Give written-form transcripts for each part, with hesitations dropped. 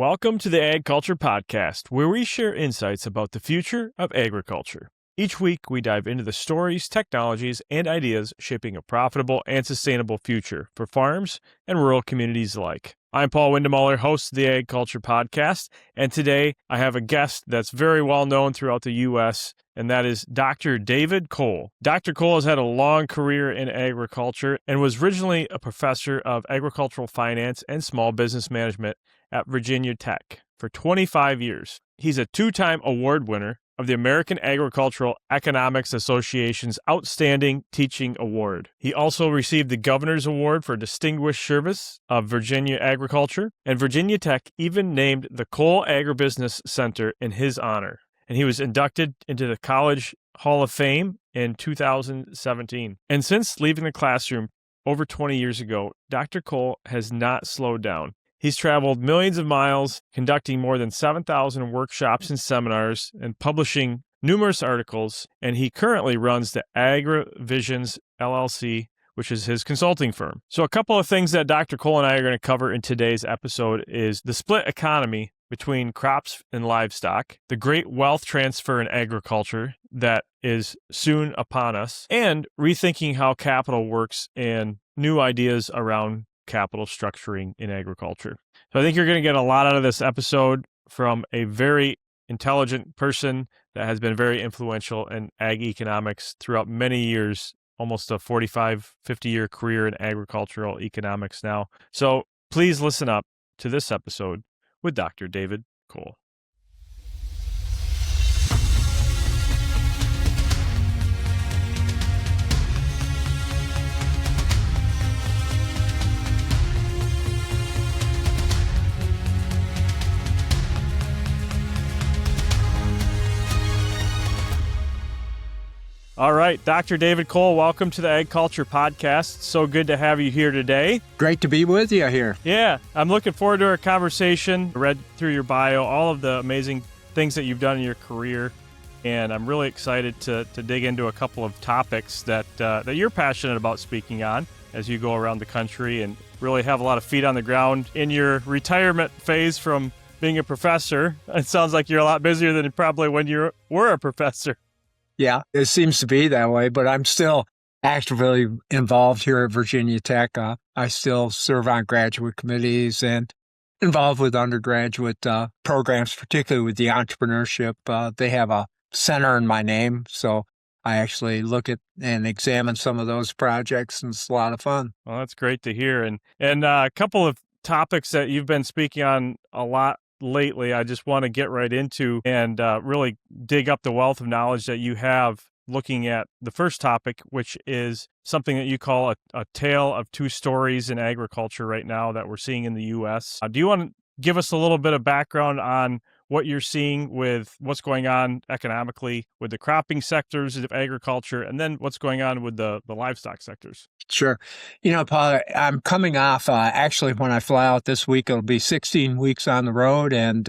Welcome to the AgCulture Podcast, where we share insights about the future of agriculture. Each week, we dive into the stories, technologies, and ideas shaping a profitable and sustainable future for farms and rural communities alike. I'm Paul Windemuller, host of the AgCulture Podcast, and today I have a guest that's very well known throughout the U.S., and that is Dr. David Kohl. Dr. Kohl has had a long career in agriculture and was originally a professor of agricultural finance and small business management at Virginia Tech for 25 years. He's a two-time award winner of the American Agricultural Economics Association's Outstanding Teaching Award. He also received the Governor's Award for Distinguished Service of Virginia Agriculture, and Virginia Tech even named the Kohl Agribusiness Center in his honor. And he was inducted into the College Hall of Fame in 2017. And since leaving the classroom over 20 years ago, Dr. Kohl has not slowed down. He's traveled millions of miles, conducting more than 7,000 workshops and seminars, and publishing numerous articles, and he currently runs the AgriVisions LLC, which is his consulting firm. So a couple of things that Dr. Kohl and I are going to cover in today's episode is the split economy between crops and livestock, the great wealth transfer in agriculture that is soon upon us, and rethinking how capital works and new ideas around capital structuring in agriculture. So I think you're going to get a lot out of this episode from a very intelligent person that has been very influential in ag economics throughout many years, almost a 45, 50-year career in agricultural economics now. So please listen up to this episode with Dr. David Kohl. All right, Dr. David Kohl, welcome to the AgCulture Podcast. So good to have you here today. Great to be with you here. Yeah, I'm looking forward to our conversation. I read through your bio, all of the amazing things that you've done in your career, and I'm really excited to dig into a couple of topics that you're passionate about speaking on as you go around the country and really have a lot of feet on the ground in your retirement phase from being a professor. It sounds like you're a lot busier than probably when you were a professor. Yeah, it seems to be that way, but I'm still actively involved here at Virginia Tech. I still serve on graduate committees and involved with undergraduate programs, particularly with the entrepreneurship. They have a center in my name, so I actually look at and examine some of those projects, and it's a lot of fun. Well, that's great to hear. And a couple of topics that you've been speaking on a lot lately, I just want to get right into and really dig up the wealth of knowledge that you have looking at the first topic, which is something that you call a tale of two stories in agriculture right now that we're seeing in the U.S. Do you want to give us a little bit of background on what you're seeing with what's going on economically with the cropping sectors of agriculture, and then what's going on with the livestock sectors? Sure. You know, Paul, I'm coming off, actually, when I fly out this week, it'll be 16 weeks on the road, and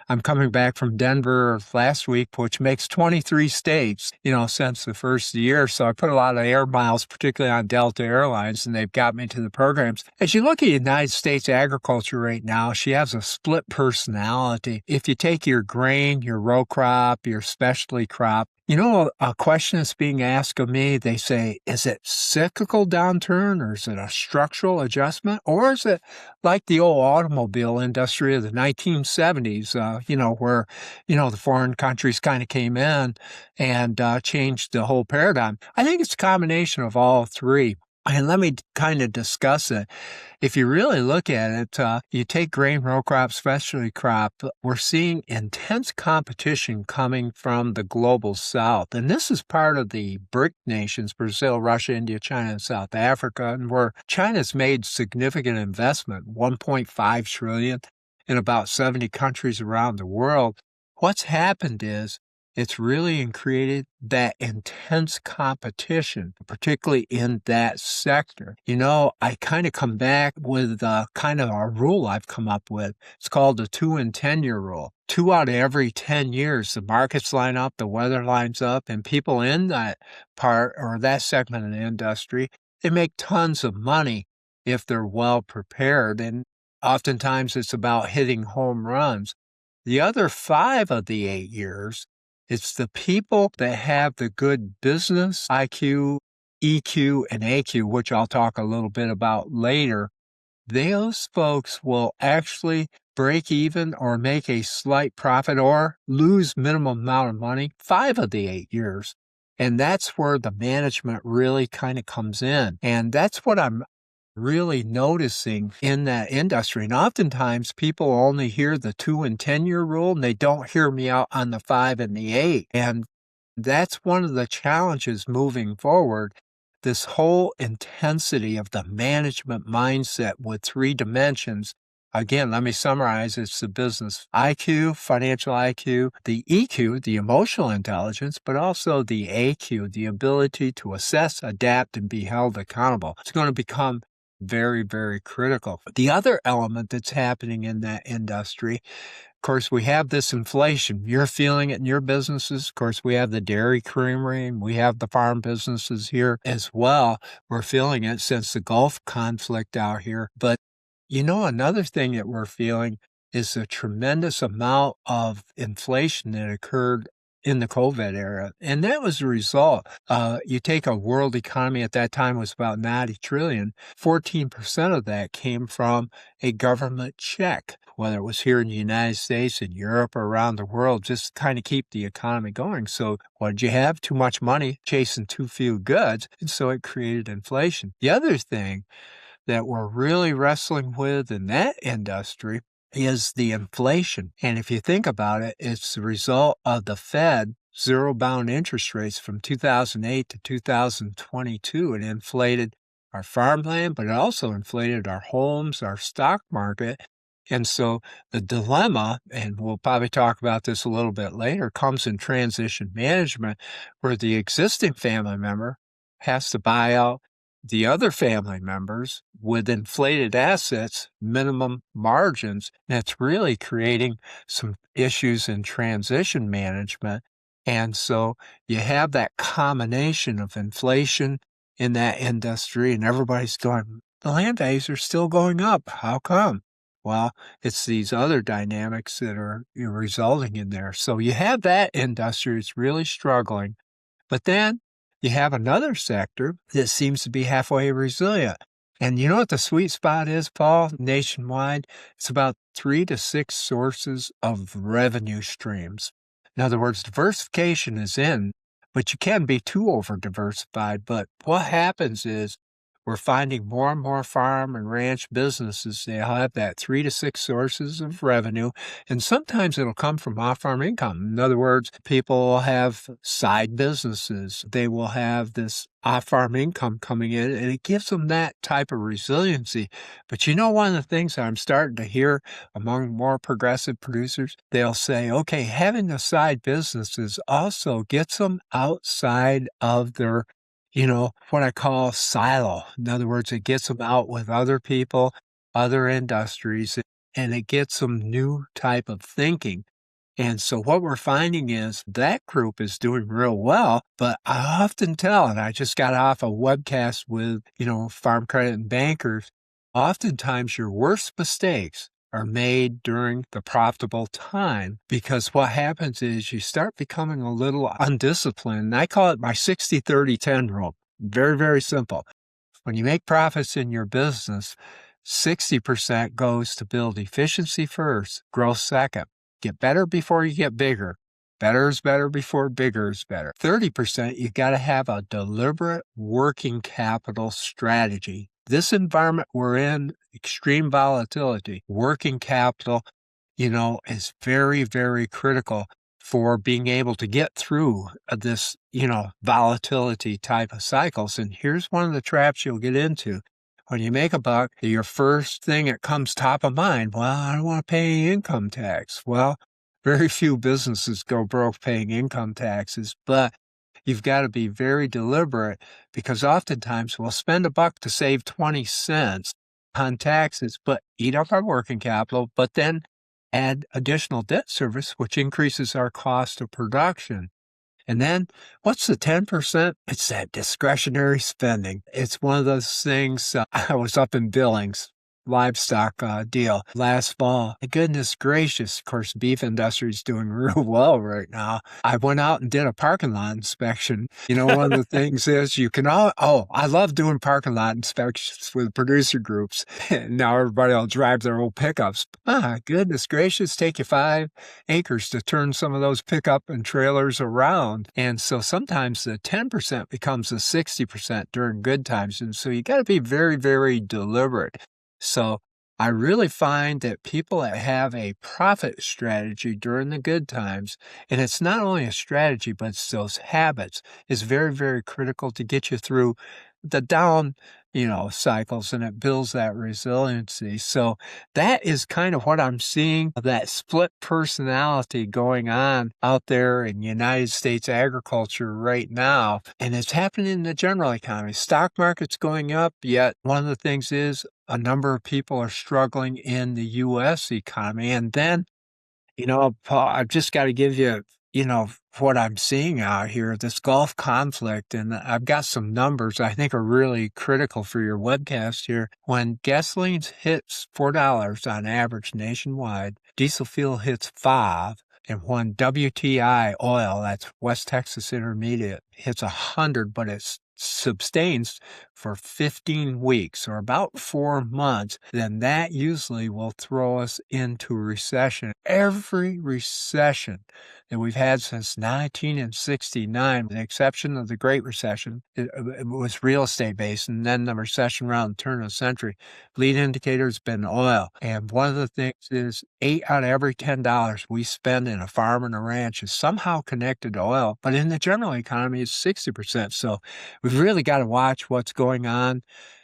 I'm coming back from Denver last week, which makes 23 states, since the first year. So I put a lot of air miles, particularly on Delta Airlines, and they've got me to the programs. As you look at United States agriculture right now, she has a split personality. If you take your grain, your row crop, your specialty crop, a question is being asked of me. They say, is it cyclical downturn, or is it a structural adjustment, or is it like the old automobile industry of the 1970s, where, the foreign countries kind of came in and changed the whole paradigm? I think it's a combination of all three. And let me kind of discuss it. If you really look at it, you take grain, row crop, specialty crop, we're seeing intense competition coming from the global south. And this is part of the BRIC nations, Brazil, Russia, India, China, and South Africa, and where China's made significant investment, $1.5 trillion in about 70 countries around the world. What's happened is it's really created that intense competition, particularly in that sector. I kind of come back with kind of a rule I've come up with. It's called the 2 and 10-year rule. 2 out of every 10 years, the markets line up, the weather lines up, and people in that part or that segment of the industry, they make tons of money if they're well prepared. And Oftentimes it's about hitting home runs. The other 5 of the 8 years, it's the people that have the good business IQ, EQ, and AQ, which I'll talk a little bit about later. Those folks will actually break even or make a slight profit or lose minimum amount of money 5 of the 8 years. And that's where the management really kind of comes in. And that's what I'm really noticing in that industry. And oftentimes people only hear the 2 and 10-year rule and they don't hear me out on the 5 and the 8. And that's one of the challenges moving forward. This whole intensity of the management mindset with 3 dimensions. Again, let me summarize. It's the business IQ, financial IQ, the EQ, the emotional intelligence, but also the AQ, the ability to assess, adapt, and be held accountable. It's going to become very, very critical. The other element that's happening in that industry, of course, we have this inflation. You're feeling it in your businesses. Of course, we have the dairy creamery, and we have the farm businesses here as well. We're feeling it since the Gulf conflict out here. But another thing that we're feeling is the tremendous amount of inflation that occurred in the COVID era. And that was the result. You take a world economy at that time was about 90 trillion. 14% of that came from a government check, whether it was here in the United States, in Europe, or around the world, just to kind of keep the economy going. So what did you have? Too much money chasing too few goods. And so it created inflation. The other thing that we're really wrestling with in that industry is the inflation. And if you think about it, it's the result of the Fed zero-bound interest rates from 2008 to 2022. It inflated our farmland, but it also inflated our homes, our stock market. And so the dilemma, and we'll probably talk about this a little bit later, comes in transition management, where the existing family member has to buy out the other family members with inflated assets, minimum margins. That's really creating some issues in transition management. And so you have that combination of inflation in that industry, and everybody's going, the land values are still going up. How come? Well, it's these other dynamics that are resulting in there. So you have that industry that's really struggling. But then you have another sector that seems to be halfway resilient. And you know what the sweet spot is, Paul, nationwide? It's about 3 to 6 sources of revenue streams. In other words, diversification is in, but you can be too over-diversified. But what happens is we're finding more and more farm and ranch businesses. They'll have that 3 to 6 sources of revenue, and sometimes it'll come from off-farm income. In other words, people will have side businesses. They will have this off-farm income coming in, and it gives them that type of resiliency. But one of the things I'm starting to hear among more progressive producers, they'll say, okay, having the side businesses also gets them outside of their what I call silo. In other words, it gets them out with other people, other industries, and it gets them new type of thinking. And so what we're finding is that group is doing real well, but I often tell, and I just got off a webcast with, farm credit and bankers, oftentimes your worst mistakes are made during the profitable time, because what happens is you start becoming a little undisciplined. I call it my 60-30-10 rule. Very, very simple. When you make profits in your business, 60% goes to build efficiency first, growth second. Get better before you get bigger. Better is better before bigger is better. 30%, you got to have a deliberate working capital strategy. This environment we're in, extreme volatility, working capital, is very, very critical for being able to get through this, volatility type of cycles. And here's one of the traps you'll get into. When you make a buck, your first thing that comes top of mind, well, I don't want to pay any income tax. Well, very few businesses go broke paying income taxes, but you've got to be very deliberate, because oftentimes we'll spend a buck to save 20 cents on taxes, but eat up our working capital, but then add additional debt service, which increases our cost of production. And then what's the 10%? It's that discretionary spending. It's one of those things. I was up in Billings livestock deal last fall. Goodness gracious, of course, beef industry is doing real well right now. I went out and did a parking lot inspection. One of the things is I love doing parking lot inspections with producer groups. Now everybody will drive their old pickups. Goodness gracious, take you 5 acres to turn some of those pickup and trailers around. And so sometimes the 10% becomes the 60% during good times. And so you got to be very, very deliberate. So I really find that people that have a profit strategy during the good times, and it's not only a strategy, but it's those habits, is very, very critical to get you through the down, cycles, and it builds that resiliency. So that is kind of what I'm seeing, that split personality going on out there in United States agriculture right now. And it's happening in the general economy. Stock market's going up, yet one of the things is a number of people are struggling in the U.S. economy. And then, Paul, I've just got to give you, what I'm seeing out here, this Gulf conflict. And I've got some numbers I think are really critical for your webcast here. When gasoline hits $4 on average nationwide, diesel fuel hits $5. And when WTI oil, that's West Texas Intermediate, hits 100, but it's sustains for 15 weeks or about 4 months, then that usually will throw us into recession. Every recession that we've had since 1969, with the exception of the Great Recession, it was real estate based, and then the recession around the turn of the century. Lead indicator has been oil. And one of the things is 8 out of every $10 we spend in a farm and a ranch is somehow connected to oil. But in the general economy, it's 60%. So we've really got to watch what's going on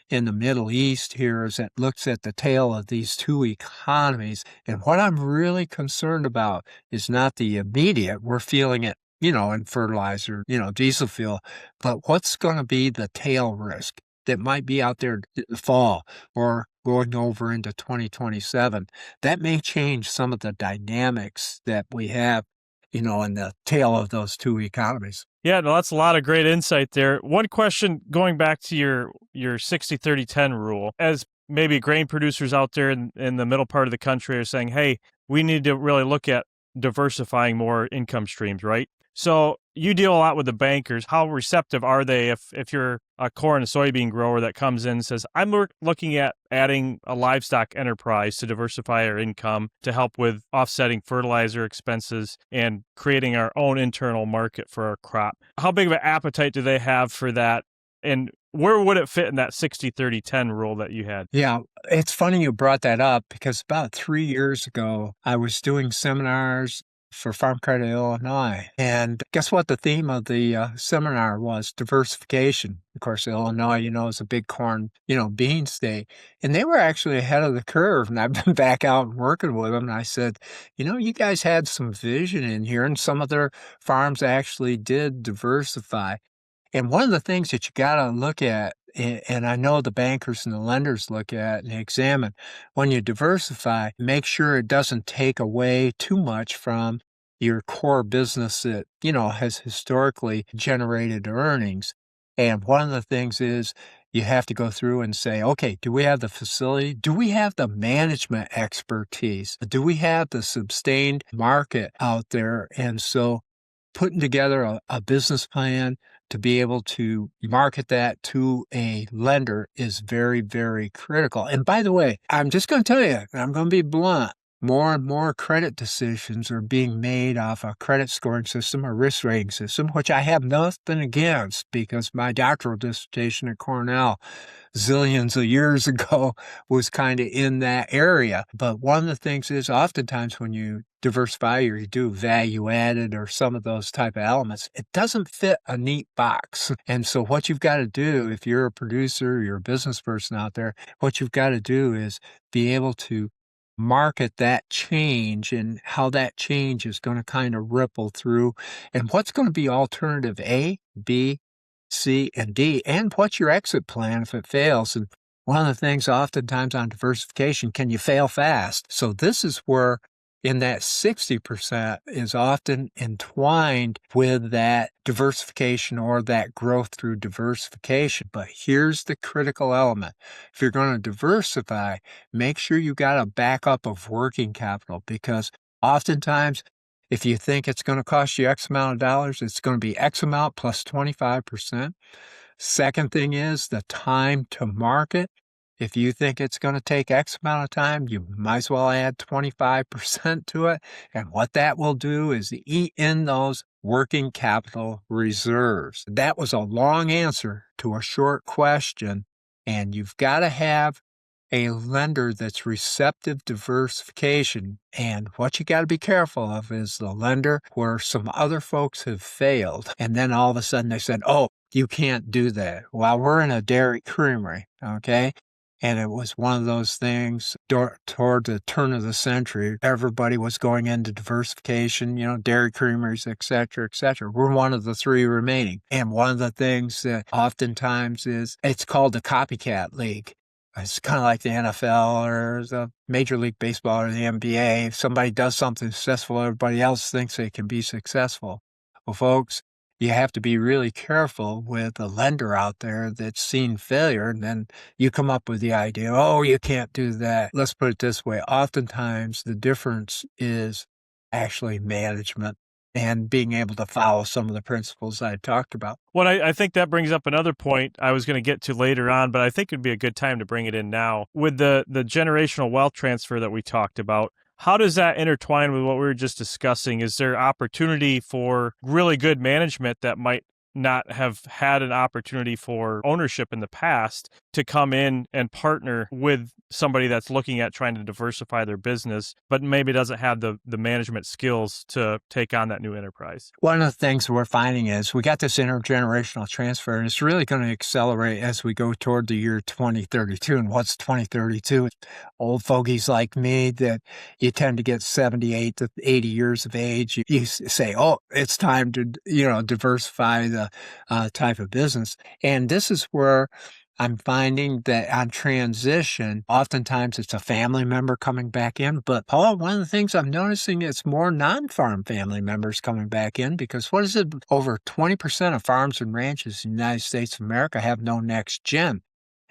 in the Middle East here as it looks at the tail of these two economies. And what I'm really concerned about is not the immediate, we're feeling it, in fertilizer, diesel fuel, but what's going to be the tail risk that might be out there in the fall or going over into 2027. That may change some of the dynamics that we have, in the tail of those two economies. Yeah, no, that's a lot of great insight there. One question going back to your 60-30-10 rule, as maybe grain producers out there in the middle part of the country are saying, hey, we need to really look at diversifying more income streams, right? So you deal a lot with the bankers. How receptive are they if you're a corn and soybean grower that comes in and says, I'm looking at adding a livestock enterprise to diversify our income to help with offsetting fertilizer expenses and creating our own internal market for our crop? How big of an appetite do they have for that? And where would it fit in that 60-30-10 rule that you had? Yeah, it's funny you brought that up because about 3 years ago, I was doing seminars for Farm Credit Illinois. And guess what the theme of the seminar was? Diversification. Of course, Illinois, is a big corn, bean state. And they were actually ahead of the curve. And I've been back out and working with them. And I said, you guys had some vision in here. And some of their farms actually did diversify. And one of the things that you got to look at, and I know the bankers and the lenders look at and examine, when you diversify, make sure it doesn't take away too much from your core business that, has historically generated earnings. And one of the things is you have to go through and say, okay, do we have the facility? Do we have the management expertise? Do we have the sustained market out there? And so putting together a business plan to be able to market that to a lender is very, very critical. And by the way, I'm just going to tell you, I'm going to be blunt, more and more credit decisions are being made off a credit scoring system, a risk rating system, which I have nothing against because my doctoral dissertation at Cornell zillions of years ago was kind of in that area. But one of the things is oftentimes when you diversify or you do value added or some of those type of elements, it doesn't fit a neat box. And so what you've got to do, if you're a producer, you're a business person out there, what you've got to do is be able to market that change and how that change is going to kind of ripple through and what's going to be alternative A, B, C, and D, and what's your exit plan if it fails. And one of the things oftentimes on diversification, can you fail fast? So this is where And that 60% is often entwined with that diversification or that growth through diversification. But here's the critical element. If you're going to diversify, make sure you got a backup of working capital, because oftentimes, if you think it's going to cost you X amount of dollars, it's going to be X amount plus 25%. Second thing is the time to market. If you think it's going to take X amount of time, you might as well add 25% to it. And what that will do is eat in those working capital reserves. That was a long answer to a short question. And you've got to have a lender that's receptive to diversification. And what you got to be careful of is the lender where some other folks have failed. And then all of a sudden they said, oh, you can't do that. Well, we're in a dairy creamery, okay? And it was one of those things toward the turn of the century. Everybody was going into diversification, dairy creameries, et cetera, et cetera. We're one of the three remaining. And one of the things that oftentimes it's called the copycat league. It's kind of like the NFL or the Major League Baseball or the NBA. If somebody does something successful, everybody else thinks they can be successful. Well, folks, you have to be really careful with a lender out there that's seen failure, and then you come up with the idea, oh, you can't do that. Let's put it this way. Oftentimes, the difference is actually management and being able to follow some of the principles I talked about. Well, I think that brings up another point I was going to get to later on, but I think it'd be a good time to bring it in now. With the generational wealth transfer that we talked about, how does that intertwine with what we were just discussing? Is there opportunity for really good management that might not have had an opportunity for ownership in the past to come in and partner with somebody that's looking at trying to diversify their business, but maybe doesn't have the management skills to take on that new enterprise? One of the things we're finding is we got this intergenerational transfer, and it's really going to accelerate as we go toward the year 2032. And what's 2032? Old fogies like me that you tend to get 78 to 80 years of age. You say, oh, it's time to, diversify the type of business. And this is where I'm finding that on transition, oftentimes it's a family member coming back in. But Paul, one of the things I'm noticing is more non-farm family members coming back in, because what is it? Over 20% of farms and ranches in the United States of America have no next gen.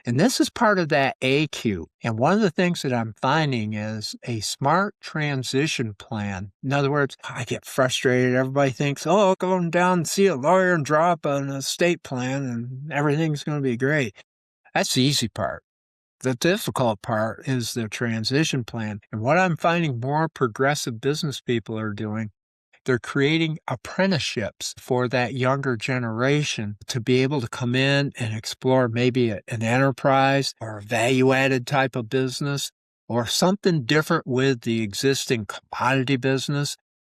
And this is part of that AQ. And one of the things that I'm finding is a smart transition plan. In other words, I get frustrated. Everybody thinks, oh, I'll go down and see a lawyer and draw up an estate plan and everything's going to be great. That's the easy part. The difficult part is the transition plan. And what I'm finding more progressive business people are doing, they're creating apprenticeships for that younger generation to be able to come in and explore maybe an enterprise or a value-added type of business or something different with the existing commodity business.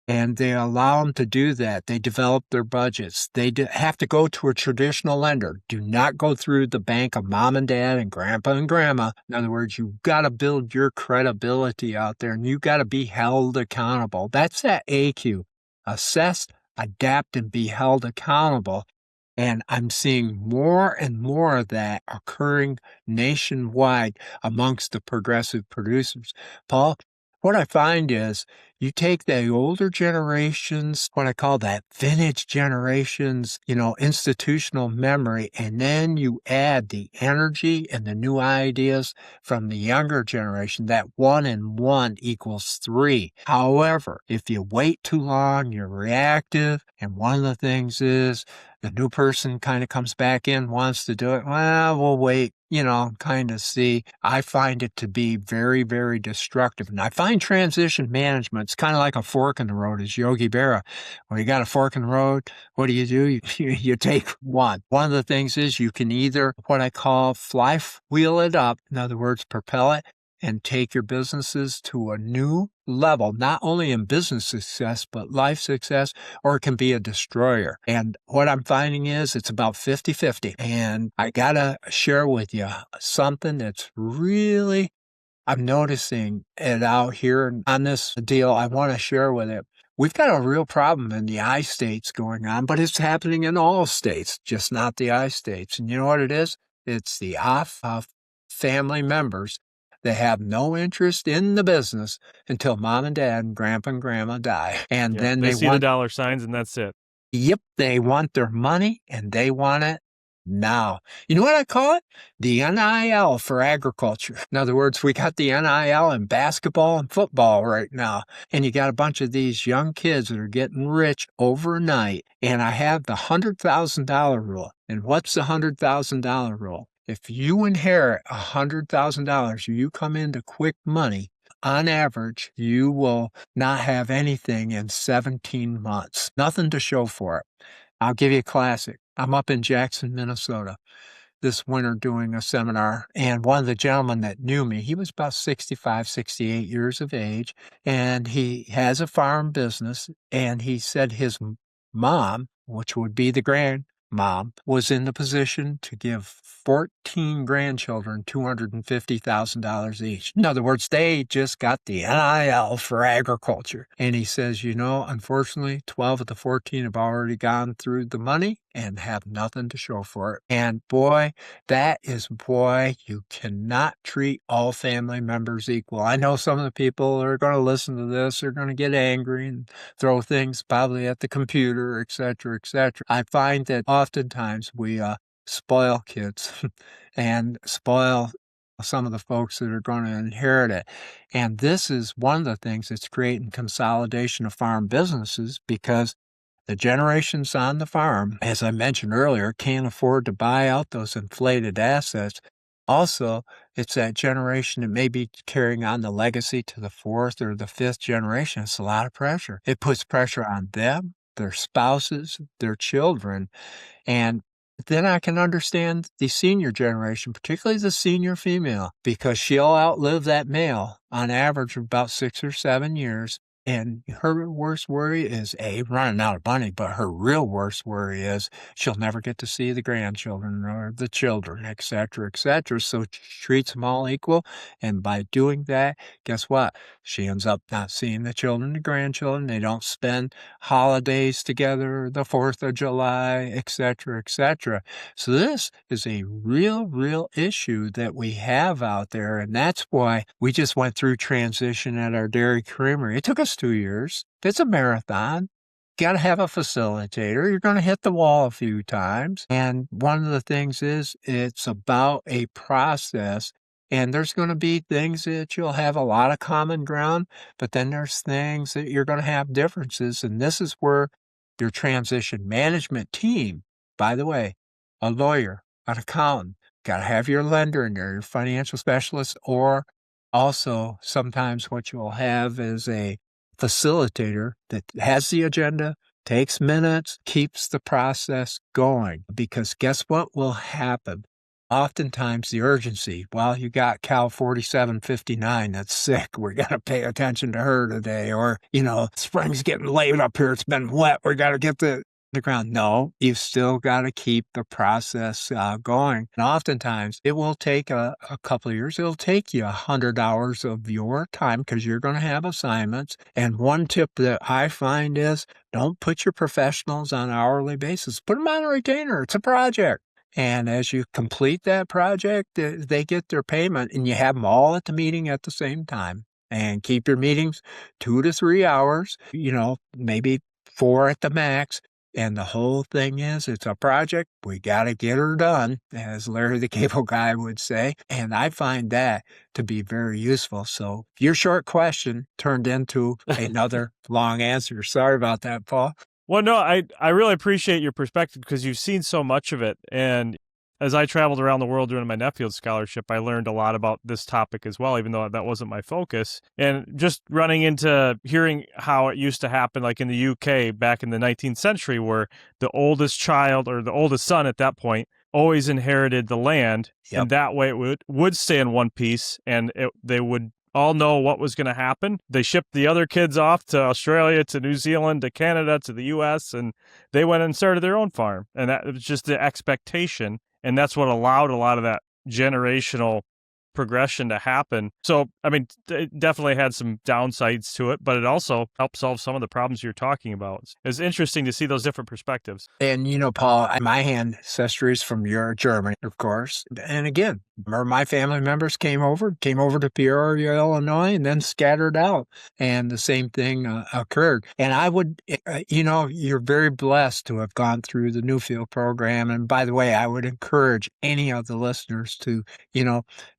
And they allow them to do that. They develop their budgets. They have to go to a traditional lender. Do not go through the bank of mom and dad and grandpa and grandma. In other words, you've got to build your credibility out there, and you've got to be held accountable. That's that AQ. Assess, adapt, and be held accountable. And I'm seeing more and more of that occurring nationwide amongst the progressive producers. Paul, what I find is you take the older generations, what I call that vintage generations, institutional memory, and then you add the energy and the new ideas from the younger generation. That 1 and 1 equals 3. However, if you wait too long, you're reactive. And one of the things is the new person kind of comes back in, wants to do it. Well, we'll wait, kind of see. I find it to be very, very destructive. And I find transition management, it's kind of like a fork in the road, as Yogi Berra. When you got a fork in the road, what do? You take one. One of the things is you can either, what I call, wheel it up. In other words, propel it and take your businesses to a new level, not only in business success, but life success, or it can be a destroyer. And what I'm finding is it's about 50-50. And I got to share with you something that's really, I'm noticing it out here on this deal. I want to share with it. We've got a real problem in the I states going on, but it's happening in all states, just not the I states. And you know what it is? It's the off family members They have no interest in the business until mom and dad and grandma die. And Yeah, then they they see the want, dollar signs and that's it. yep, they want their money and they want it now. You know what I call it? The NIL for agriculture. In other words, we got the NIL in basketball and football right now. And you got a bunch of these young kids that are getting rich overnight. And I have the $100,000 rule. And what's the $100,000 rule? If you inherit $100,000, you come into quick money, on average, you will not have anything in 17 months. Nothing to show for it. I'll give you a classic. I'm up in Jackson, Minnesota this winter doing a seminar, and one of the gentlemen that knew me, he was about 65, 68 years of age, and he has a farm business, and he said his mom, which would be the grandmom, was in the position to give 14 grandchildren $250,000 each. In other words, they just got the NIL for agriculture. And he says, unfortunately, 12 of the 14 have already gone through the money and have nothing to show for it. And boy, you cannot treat all family members equal. I know some of the people are going to listen to this, are going to get angry and throw things probably at the computer, et cetera, et cetera. I find that oftentimes we spoil kids and spoil some of the folks that are going to inherit it. And this is one of the things that's creating consolidation of farm businesses, because the generations on the farm, as I mentioned earlier, can't afford to buy out those inflated assets. Also, it's that generation that may be carrying on the legacy to the fourth or the fifth generation. It's a lot of pressure. It puts pressure on them, their spouses, their children. And then I can understand the senior generation, particularly the senior female, because she'll outlive that male on average of about 6 or 7 years. And her worst worry is running out of money, but her real worst worry is she'll never get to see the grandchildren or the children, et cetera, et cetera. So she treats them all equal. And by doing that, guess what? She ends up not seeing the children, the grandchildren. They don't spend holidays together, the 4th of July, et cetera, et cetera. So this is a real issue that we have out there. And that's why we just went through transition at our dairy creamery. It took us 2 years. It's a marathon. Got to have a facilitator. You're going to hit the wall a few times. And one of the things is it's about a process. And there's going to be things that you'll have a lot of common ground, but then there's things that you're going to have differences. And this is where your transition management team, by the way, a lawyer, an accountant, got to have your lender in there, your financial specialist, or also sometimes what you'll have is a facilitator that has the agenda, takes minutes, keeps the process going. Because guess what will happen? Oftentimes the urgency, you got cow 4759 that's sick. We got to pay attention to her today. Or, spring's getting late up here. It's been wet. We got to get the ground. No, you've still got to keep the process going. And oftentimes it will take a couple of years. It'll take you 100 hours of your time because you're going to have assignments. And one tip that I find is don't put your professionals on an hourly basis. Put them on a retainer. It's a project. And as you complete that project, they get their payment, and you have them all at the meeting at the same time. And keep your meetings 2 to 3 hours, maybe 4 at the max. And the whole thing is, it's a project. We got to get her done, as Larry the Cable Guy would say. And I find that to be very useful. So your short question turned into another long answer. Sorry about that, Paul. Well, no, I really appreciate your perspective because you've seen so much of it. And as I traveled around the world doing my Nuffield scholarship, I learned a lot about this topic as well, even though that wasn't my focus. And just running into hearing how it used to happen, like in the UK back in the 19th century, where the oldest child or the oldest son at that point always inherited the land. Yep. And that way it would stay in one piece, and they would all know what was going to happen. They shipped the other kids off to Australia, to New Zealand, to Canada, to the U.S., and they went and started their own farm. And that was just the expectation. And that's what allowed a lot of that generational progression to happen. So, I mean, it definitely had some downsides to it, but it also helped solve some of the problems you're talking about. It's interesting to see those different perspectives. And, Paul, my ancestry is from Germany, of course. And again, my family members came over to Peoria, Illinois, and then scattered out. And the same thing occurred. And I would, you're very blessed to have gone through the Newfield program. And by the way, I would encourage any of the listeners to,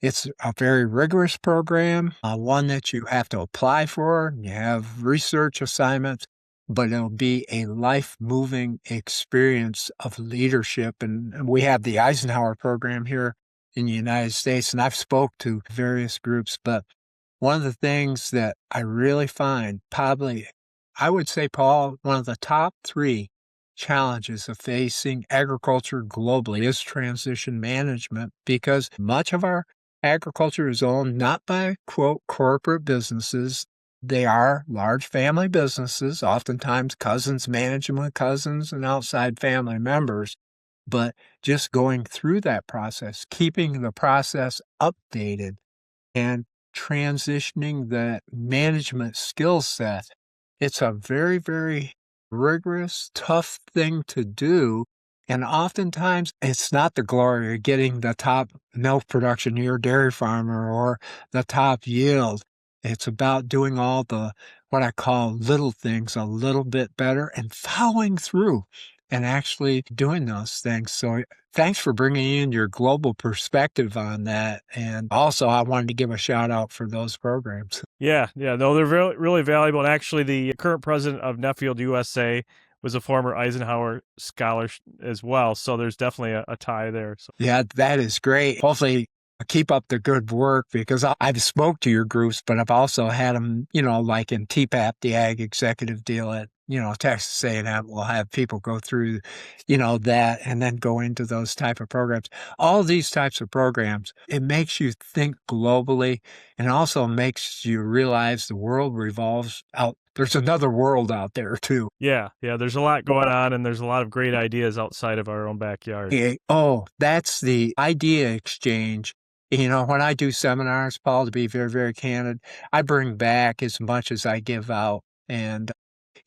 it's a very rigorous program, one that you have to apply for. You have research assignments, but it'll be a life-moving experience of leadership. And we have the Eisenhower program here in the United States, and I've spoke to various groups, but one of the things that I really find, probably, I would say, Paul, one of the top 3 challenges of facing agriculture globally is transition management, because much of our agriculture is owned not by, quote, corporate businesses. They are large family businesses, oftentimes cousins managing with cousins and outside family members. But just going through that process, keeping the process updated, and transitioning that management skill set, it's a very, very rigorous, tough thing to do. And oftentimes, it's not the glory of getting the top milk production to your dairy farmer or the top yield. It's about doing all the, what I call little things a little bit better and following through and actually doing those things. So thanks for bringing in your global perspective on that. And also, I wanted to give a shout out for those programs. Yeah. No, they're really, really valuable. And actually, the current president of Nuffield USA was a former Eisenhower scholar as well. So there's definitely a tie there. So. Yeah, that is great. Hopefully, keep up the good work, because I've spoke to your groups, but I've also had them, like in TPAP, the Ag Executive Deal at, Texas A&M. We'll have people go through, that and then go into those type of programs. All these types of programs, it makes you think globally and also makes you realize the world revolves out. There's another world out there too. Yeah. There's a lot going on, and there's a lot of great ideas outside of our own backyard. Oh, that's the idea exchange. When I do seminars, Paul, to be very, very candid, I bring back as much as I give out. And,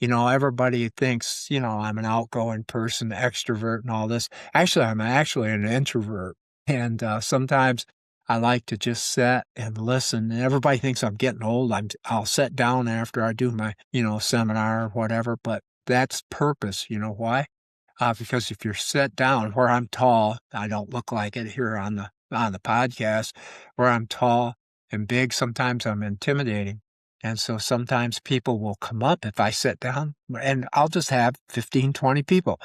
everybody thinks, I'm an outgoing person, extrovert and all this. Actually, I'm actually an introvert. And sometimes I like to just sit and listen. And everybody thinks I'm getting old. I'll sit down after I do my, seminar or whatever. But that's purpose. You know why? Because if you're set down, where I'm tall, I don't look like it here on the podcast, where I'm tall and big, sometimes I'm intimidating. And so sometimes people will come up if I sit down, and I'll just have 15, 20 people,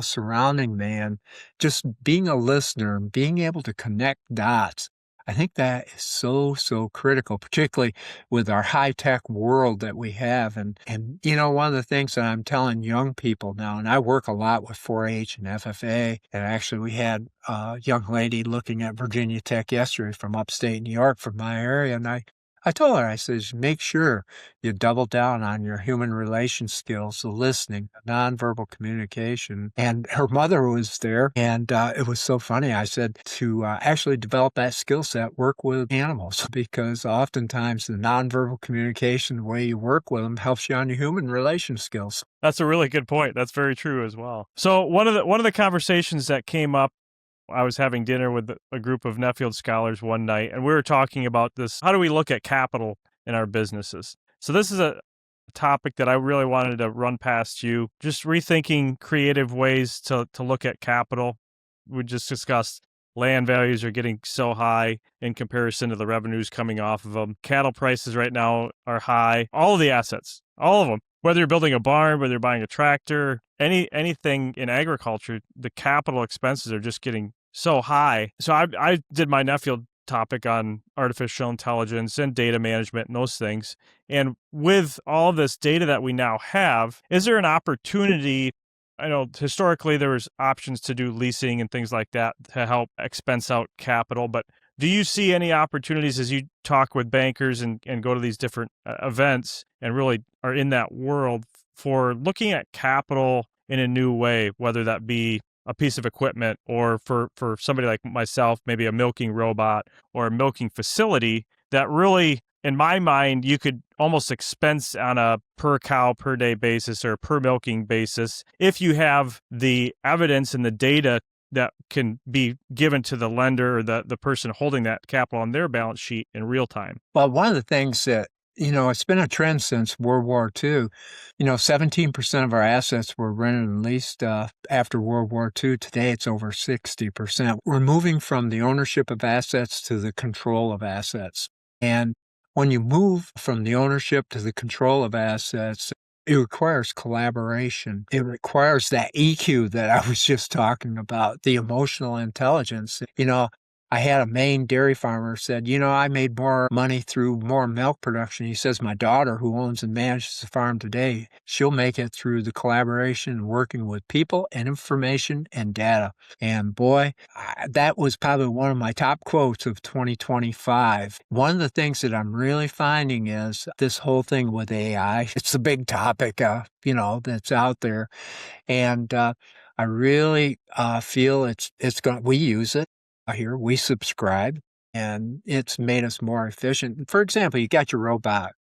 surrounding me, and just being a listener and being able to connect dots. I think that is so, so critical, particularly with our high-tech world that we have. And one of the things that I'm telling young people now, and I work a lot with 4-H and FFA, and actually we had a young lady looking at Virginia Tech yesterday from upstate New York, from my area, and I told her, I says, make sure you double down on your human relation skills, the listening, nonverbal communication. And her mother was there, and it was so funny. I said to actually develop that skill set, work with animals, because oftentimes the nonverbal communication, the way you work with them, helps you on your human relation skills. That's a really good point. That's very true as well. So one of the conversations that came up, I was having dinner with a group of Nuffield scholars one night, and we were talking about this. How do we look at capital in our businesses? So this is a topic that I really wanted to run past you, just rethinking creative ways to look at capital. We just discussed land values are getting so high in comparison to the revenues coming off of them. Cattle prices right now are high. All of the assets, all of them. Whether you're building a barn, whether you're buying a tractor, anything in agriculture, the capital expenses are just getting so high. So I did my Nuffield topic on artificial intelligence and data management and those things. And with all this data that we now have, is there an opportunity? I know historically there was options to do leasing and things like that to help expense out capital, but do you see any opportunities as you talk with bankers and go to these different events and really are in that world for looking at capital in a new way, whether that be a piece of equipment, or for somebody like myself, maybe a milking robot or a milking facility that really, in my mind, you could almost expense on a per cow per day basis or per milking basis if you have the evidence and the data that can be given to the lender or the person holding that capital on their balance sheet in real time. Well, one of the things that, it's been a trend since World War II. 17% of our assets were rented and leased after World War II. Today, it's over 60%. We're moving from the ownership of assets to the control of assets. And when you move from the ownership to the control of assets, it requires collaboration. It requires that EQ that I was just talking about, the emotional intelligence. I had a Maine dairy farmer said, I made more money through more milk production. He says, my daughter, who owns and manages the farm today, she'll make it through the collaboration and working with people and information and data. And boy, that was probably one of my top quotes of 2025. One of the things that I'm really finding is this whole thing with AI. It's a big topic, that's out there. And I really feel it's going. We use it here. We subscribe, and it's made us more efficient. For example, you got your robot.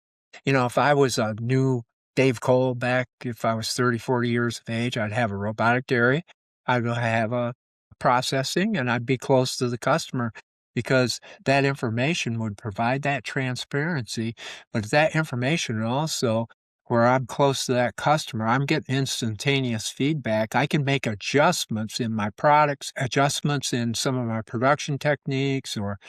If I was a new Dave Kohl back, if I was 30, 40 years of age, I'd have a robotic dairy. I'd have a processing, and I'd be close to the customer because that information would provide that transparency. But that information also, where I'm close to that customer, I'm getting instantaneous feedback. I can make adjustments in my products, adjustments in some of my production techniques or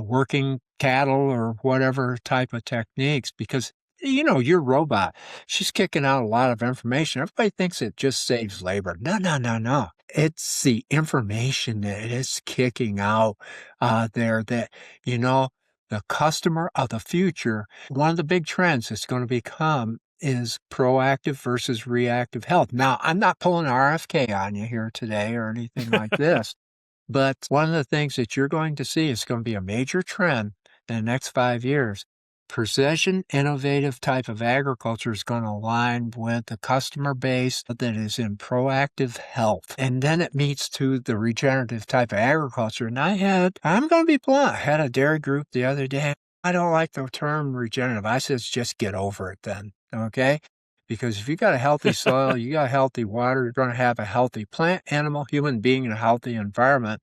working cattle or whatever type of techniques because, your robot, she's kicking out a lot of information. Everybody thinks it just saves labor. No, no, no, no. It's the information that it is kicking out there that, the customer of the future, one of the big trends that's going to become is proactive versus reactive health. Now, I'm not pulling RFK on you here today or anything like this, but one of the things that you're going to see is going to be a major trend in the next 5 years. Precision, innovative type of agriculture is going to align with the customer base that is in proactive health. And then it meets to the regenerative type of agriculture. And I'm going to be blunt, I had a dairy group the other day. I don't like the term regenerative. I said, just get over it then, okay? Because if you got a healthy soil, you got healthy water, you're going to have a healthy plant, animal, human being in a healthy environment.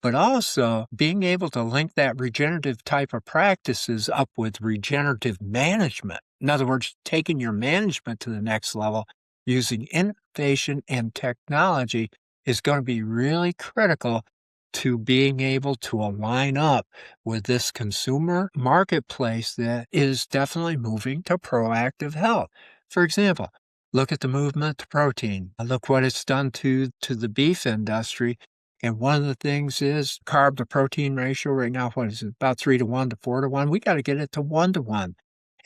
But also being able to link that regenerative type of practices up with regenerative management. In other words, taking your management to the next level using innovation and technology is going to be really critical to being able to align up with this consumer marketplace that is definitely moving to proactive health. For example, look at the movement to protein. Look what it's done to the beef industry. And one of the things is carb to protein ratio right now, what is it, about 3 to 1 to 4 to 1? We got to get it to 1 to 1.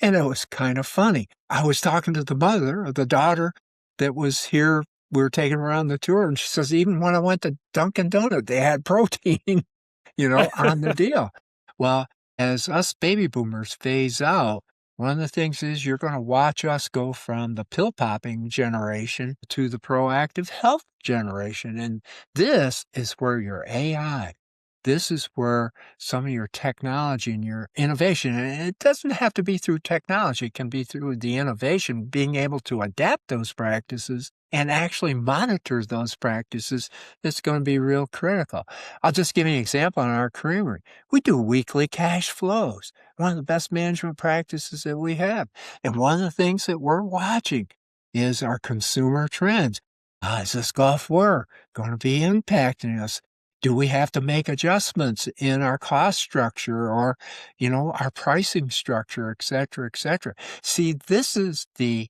And it was kind of funny. I was talking to the mother or the daughter that was here. We were taking her around the tour, and she says, even when I went to Dunkin' Donut, they had protein, on the deal. Well, as us baby boomers phase out, one of the things is you're going to watch us go from the pill popping generation to the proactive health generation. And this is where your AI, this is where some of your technology and your innovation, and it doesn't have to be through technology, it can be through the innovation, being able to adapt those practices and actually monitor those practices that's going to be real critical. I'll just give you an example on our creamery. We do weekly cash flows, one of the best management practices that we have. And one of the things that we're watching is our consumer trends. Is this Gulf War going to be impacting us? Do we have to make adjustments in our cost structure or, our pricing structure, et cetera, et cetera? See, this is the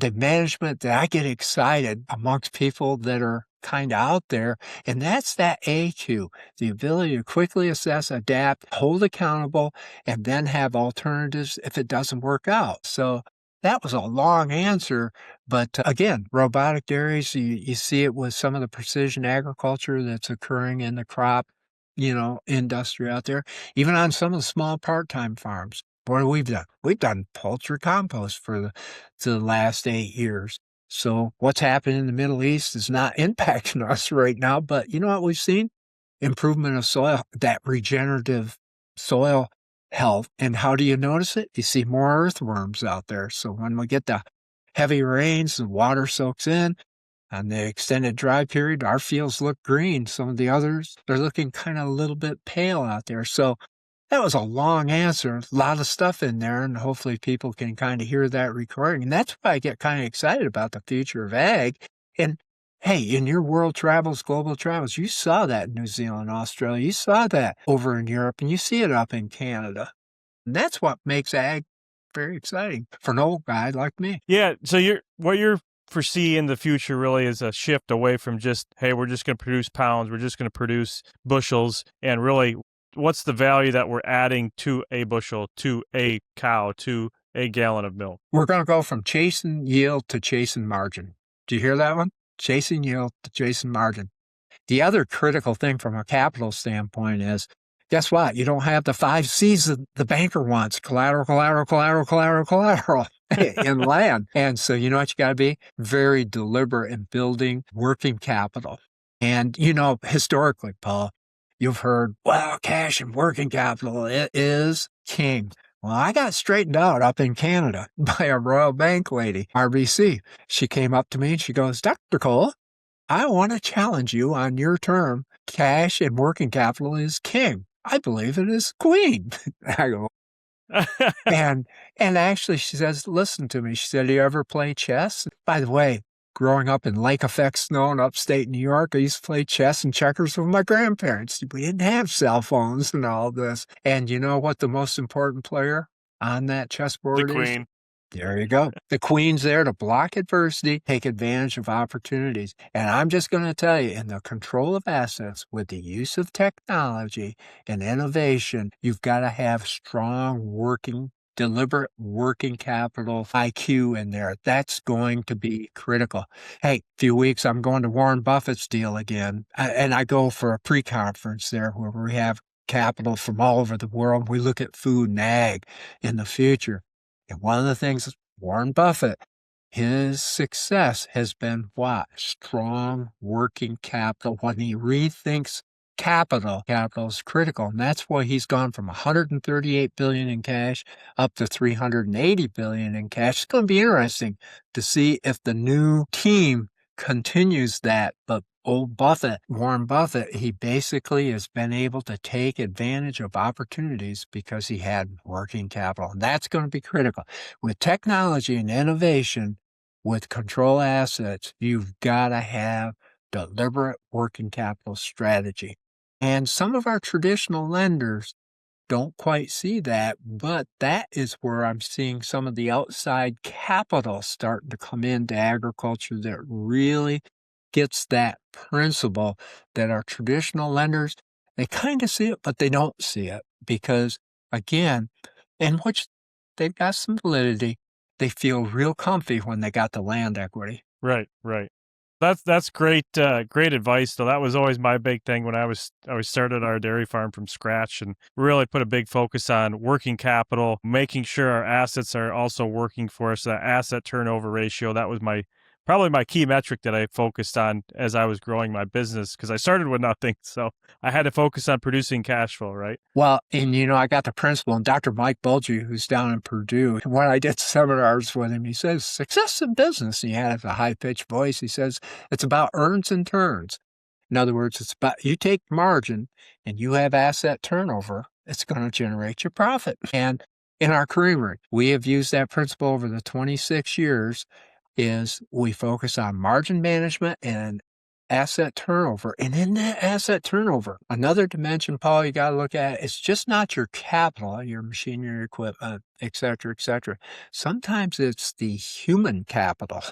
management that I get excited amongst people that are kind of out there. And that's that AQ, the ability to quickly assess, adapt, hold accountable, and then have alternatives if it doesn't work out. So that was a long answer. But again, robotic dairies, you see it with some of the precision agriculture that's occurring in the crop, industry out there, even on some of the small part-time farms. What have we done? We've done poultry compost for the last 8 years. So what's happening in the Middle East is not impacting us right now. But you know what we've seen? Improvement of soil, that regenerative soil health. And how do you notice it? You see more earthworms out there. So when we get the heavy rains, the water soaks in. On the extended dry period, our fields look green. Some of the others, they're looking kind of a little bit pale out there. So that was a long answer, a lot of stuff in there, and hopefully people can kind of hear that recording. And that's why I get kind of excited about the future of ag. And hey, in your world travels, global travels, you saw that in New Zealand, Australia, you saw that over in Europe, and you see it up in Canada. And that's what makes ag very exciting for an old guy like me. Yeah. So what you're foresee in the future really is a shift away from just, hey, we're just going to produce pounds, we're just going to produce bushels, and really what's the value that we're adding to a bushel, to a cow, to a gallon of milk? We're going to go from chasing yield to chasing margin. Do you hear that one? Chasing yield to chasing margin. The other critical thing from a capital standpoint is, guess what? You don't have the 5 C's that the banker wants: collateral, collateral, collateral, collateral, collateral in land. And so you know what you got to be? Very deliberate in building working capital. And, you know, historically, Paul, you've heard, well, cash and working capital, it is king. Well, I got straightened out up in Canada by a Royal Bank lady, RBC. She came up to me and she goes, Dr. Kohl, I want to challenge you on your term. Cash and working capital is king. I believe it is queen. I go, and actually she says, listen to me. She said, do you ever play chess? By the way, growing up in Lake Effect Snow in upstate New York, I used to play chess and checkers with my grandparents. We didn't have cell phones and all this. And you know what the most important player on that chessboard The is? queen. There you go. The queen's there to block adversity, take advantage of opportunities. And I'm just going to tell you, in the control of assets with the use of technology and innovation, you've got to have strong deliberate working capital IQ in there. That's going to be critical. Hey, a few weeks, I'm going to Warren Buffett's deal again. And I go for a pre-conference there where we have capital from all over the world. We look at food and ag in the future. And one of the things Warren Buffett, his success has been what? Strong working capital. When he rethinks capital is critical. And that's why he's gone from $138 billion in cash up to $380 billion in cash. It's going to be interesting to see if the new team continues that. But old Buffett, Warren Buffett, he basically has been able to take advantage of opportunities because he had working capital. And that's going to be critical. With technology and innovation, with control assets, you've got to have deliberate working capital strategy. And some of our traditional lenders don't quite see that, but that is where I'm seeing some of the outside capital starting to come into agriculture that really gets that principle that our traditional lenders, they kind of see it, but they don't see it because, again, in which they've got some validity, they feel real comfy when they got the land equity. Right. That's great advice. So that was always my big thing when I started our dairy farm from scratch and really put a big focus on working capital, making sure our assets are also working for us. That asset turnover ratio, that was probably my key metric that I focused on as I was growing my business because I started with nothing. So I had to focus on producing cash flow, right? Well, and you know, I got the principal, and Dr. Mike Bulgy, who's down in Purdue, when I did seminars with him, he says, success in business, and he had a high-pitched voice, he says, it's about earns and turns. In other words, it's about you take margin and you have asset turnover, it's going to generate your profit. And in our creamery, we have used that principle over the 26 years is we focus on margin management and asset turnover. And in that asset turnover, another dimension, Paul, you got to look at, it's just not your capital, your machinery, your equipment, et cetera, et cetera. Sometimes it's the human capital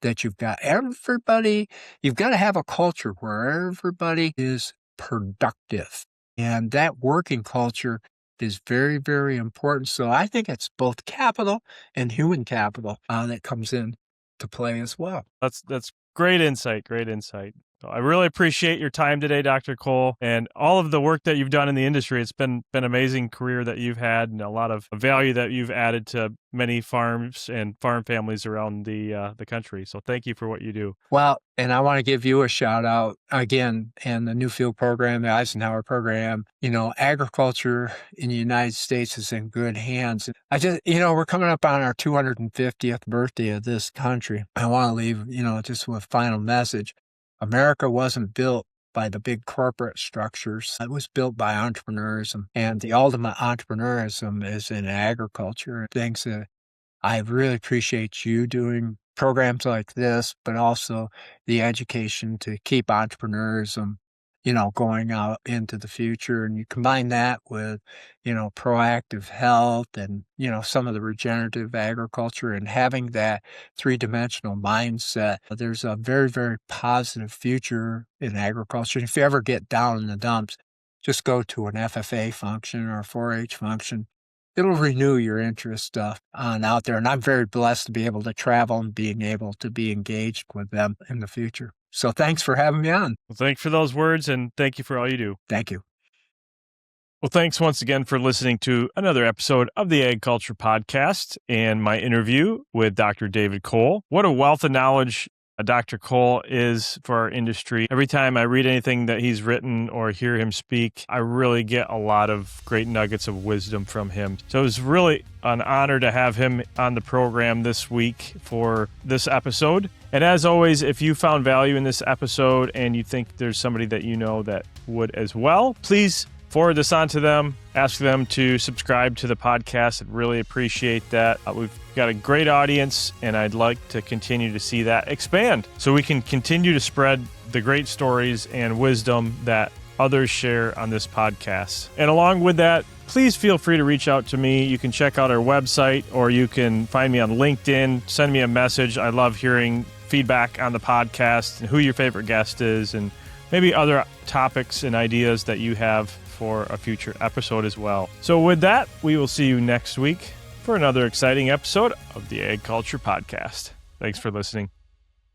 that you've got. You've got to have a culture where everybody is productive. And that working culture is very, very important. So I think it's both capital and human capital that comes in to play as well. That's great insight. Great insight. So I really appreciate your time today, Dr. Kohl, and all of the work that you've done in the industry. It's been an amazing career that you've had and a lot of value that you've added to many farms and farm families around the country. So thank you for what you do. Well, and I want to give you a shout out again, and the New Field program, the Eisenhower program. Agriculture in the United States is in good hands. We're coming up on our 250th birthday of this country. I want to leave, just with a final message. America wasn't built by the big corporate structures. It was built by entrepreneurs, and the ultimate entrepreneurism is in agriculture. Things that I really appreciate you doing programs like this, but also the education to keep entrepreneurism, going out into the future. And you combine that with, proactive health and, some of the regenerative agriculture and having that three-dimensional mindset. There's a very, very positive future in agriculture. If you ever get down in the dumps, just go to an FFA function or a 4-H function. It'll renew your interest on out there. And I'm very blessed to be able to travel and being able to be engaged with them in the future. So thanks for having me on. Well, thanks for those words, and thank you for all you do. Thank you. Well, thanks once again for listening to another episode of the AgCulture Podcast and my interview with Dr. David Kohl. What a wealth of knowledge Dr. Kohl is for our industry. Every time I read anything that he's written or hear him speak, I really get a lot of great nuggets of wisdom from him. So it was really an honor to have him on the program this week for this episode. And as always, if you found value in this episode and you think there's somebody that you know that would as well, please forward this on to them. Ask them to subscribe to the podcast. I'd really appreciate that. We've got a great audience, and I'd like to continue to see that expand so we can continue to spread the great stories and wisdom that others share on this podcast. And along with that, please feel free to reach out to me. You can check out our website, or you can find me on LinkedIn, send me a message. I love hearing feedback on the podcast and who your favorite guest is, and maybe other topics and ideas that you have for a future episode as well. So with that, we will see you next week for another exciting episode of the AgCulture Podcast. Thanks for listening.